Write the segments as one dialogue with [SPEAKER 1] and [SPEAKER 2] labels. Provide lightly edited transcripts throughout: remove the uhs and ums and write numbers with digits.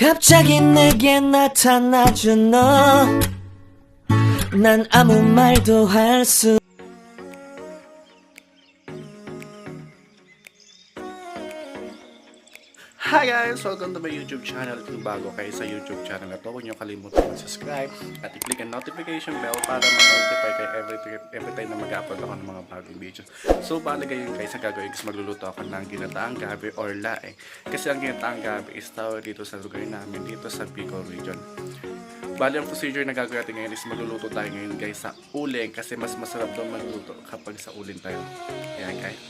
[SPEAKER 1] 갑자기 내게 나타나준 너, 난 아무 말도 할수.
[SPEAKER 2] Hi guys! Welcome to my YouTube channel. Kung bago kayo sa YouTube channel na to, huwag niyo kalimutan mag-subscribe at i-click ang notification bell para ma-notify kayo every time na mag-upload ako ng mga bagong videos. So, bali ngayon guys, ang gagawin is magluluto ako ng ginataang gabi or laing. Kasi ang ginataang gabi is tawag dito sa lugar namin, dito sa Bicol region. Bali, ang procedure na gagawin natin ngayon is magluluto tayo ngayon guys sa uling. Kasi mas masarap daw magluto kapag sa uling tayo. Ayan guys,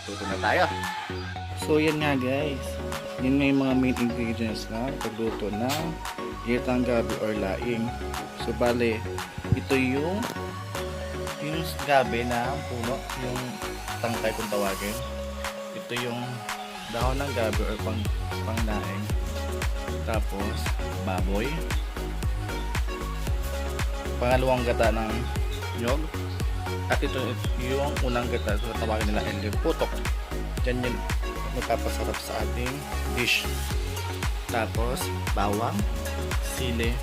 [SPEAKER 2] luto na tayo!
[SPEAKER 3] So yan nga guys, yun nga yung mga main ingredients na pagluto ng ginataang gabi or laing. So bale, ito yung gabi na puno, yung tangkay kung tawagin. Ito yung dahon ng gabi or pang laing. Tapos baboy. Pangalawang gata ng nyog. At ito yung unang gata, so tawagin nila yung putok. Yan yun magpapasarap sa ating dish. Tapos bawang, sili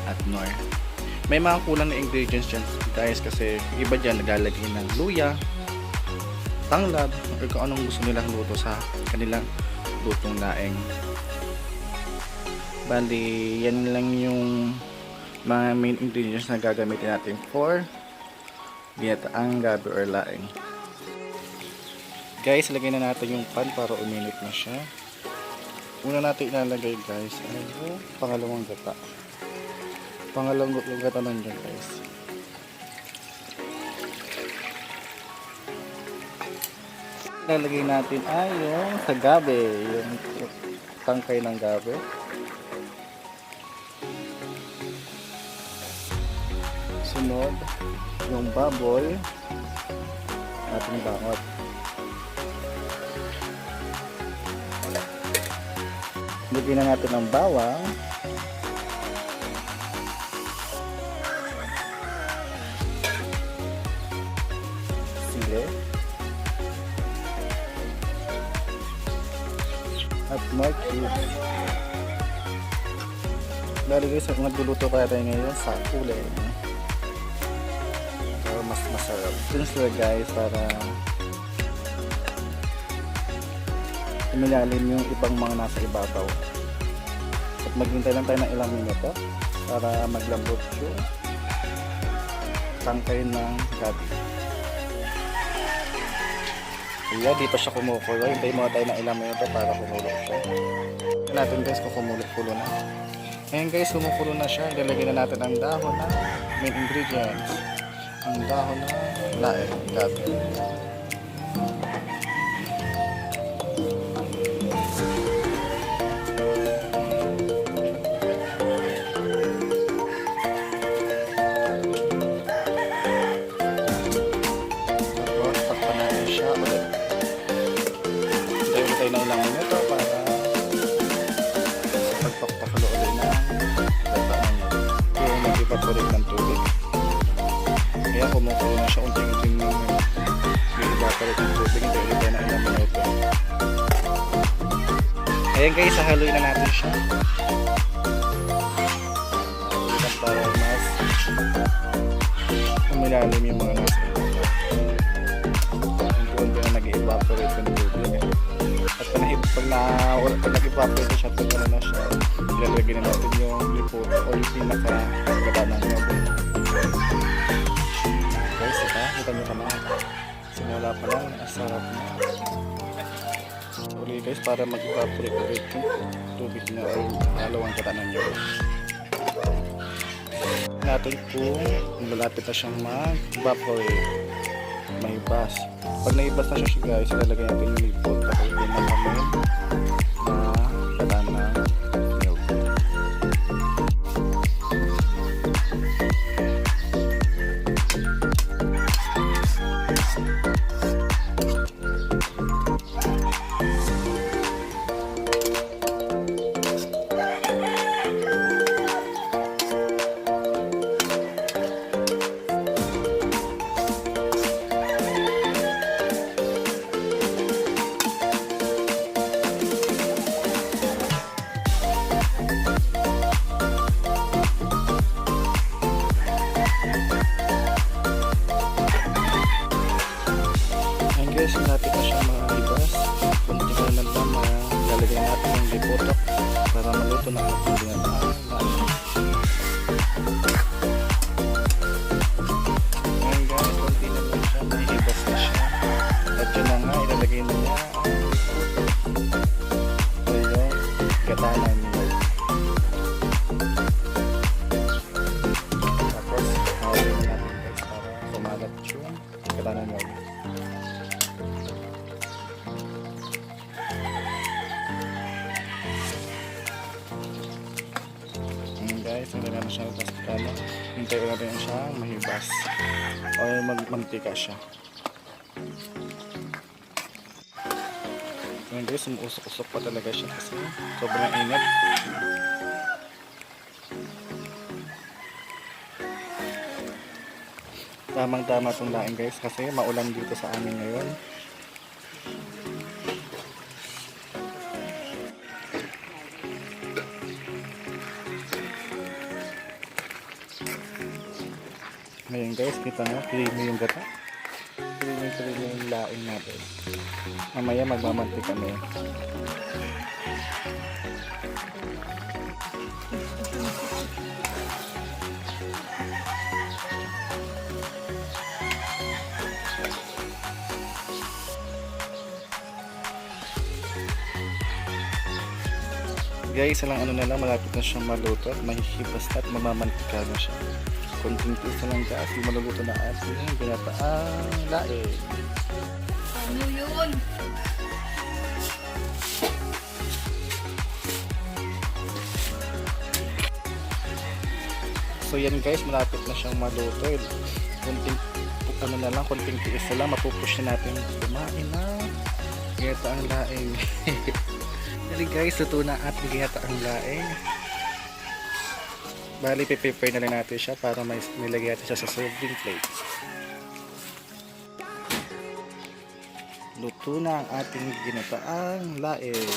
[SPEAKER 3] at nor. May mga kulang na ingredients dyan guys, kasi iba dyan naglalagay ng luya, tanglad, or kung anong gusto nilang luto sa kanilang lutong laing. Bali, yan lang yung mga main ingredients na gagamitin natin for ginataang gabi or laing. Guys, lagay na natin yung pan para uminit na siya. Una natin ilalagay guys ay yung pangalawang gata. Pangalawang gata nun dyan guys. Ilalagay natin ay yung sa gabi, yung tangkay ng gabi. Sunod, yung baboy, ating bangot. Lagyan na natin ng bawang, sili, at more cubes. Bali guys, nagluluto pa tayo ngayon sa uling para mas masarap. Dun sila guys para umilalim yung ibang mga nasa ibabaw. At maghintay lang tayo ng ilang minuto para maglambot yung tangkay ng gabi. Kaya di pa siya kumukulo. Hintay muna tayo ng ilang minuto para kumulo siya. Tignan natin guys kung kumulo-kulo na. Ngayon guys, kumukulo na siya. Ilalagay na natin ang dahon na main ingredients. Ang dahon na laing gabi. Na ilang minuto para pagpapakulo ulit na gata ng yung nag-evaporate ng tubig. Kaya kumukulo na siya unting-unting yung evaporate ng tubig. Hindi ulit tayo na ilang minuto. Ayan guys, haluin na natin siya ulit para mas umilalim yung mga nasa ito. Unti-unti na nag-evaporate ng tubig. At pag nag-evaporate siya, pag na siya, ilalagay na natin yung lipot o yung pinaka-gata ng nyog. Guys, kita nyo naman. Simula pa lang, asarap na. Uli guys, para mag-evaporate ulit yung tubig na o yung halawang gata ng nyog. Natin kung malapit na siyang mag-evaporate. Maibas. Pag naibas na siya guys, ilalagay natin yung lipot. Tapos din na kami na gata ng nyog. para maluto na ating ginataang laing. Ngayon guys, konti na lang siya, mahihibas na siya. At yun na nga, ilalagay na niya so yung gata ng niyog. Tapos hawin natin guys para kumalat yung gata ng niyog. Guys, nilagyan na siya ng paskano. Hintayin na rin siyang mahibas o magmantika siya. Ngayon guys, umuusok-usok pa talaga siya kasi sobrang init. Tamang-tama itong laing guys kasi maulan dito sa amin ngayon. Ngayon guys, kita nyo, creamy yung gata. Creamy yung laing natin. Mamaya magmamantik kami. Guys, alang ano na lang, malapit na siyang maluto at mahihibas na at mamamantika na siya. Konting tiis na lang guys, maluluto na ating ginataang laing.
[SPEAKER 4] Ano yun?
[SPEAKER 3] So yan guys, malapit na siyang maluto. Konting ano na lang, konting tiis na lang, mapupush na natin kumain na ginataang laing. Dali guys, luto na at ginataang laing. Bali, prepare na lang natin siya para may nilagay natin siya sa serving plate. Luto na ang ating ginataang laing.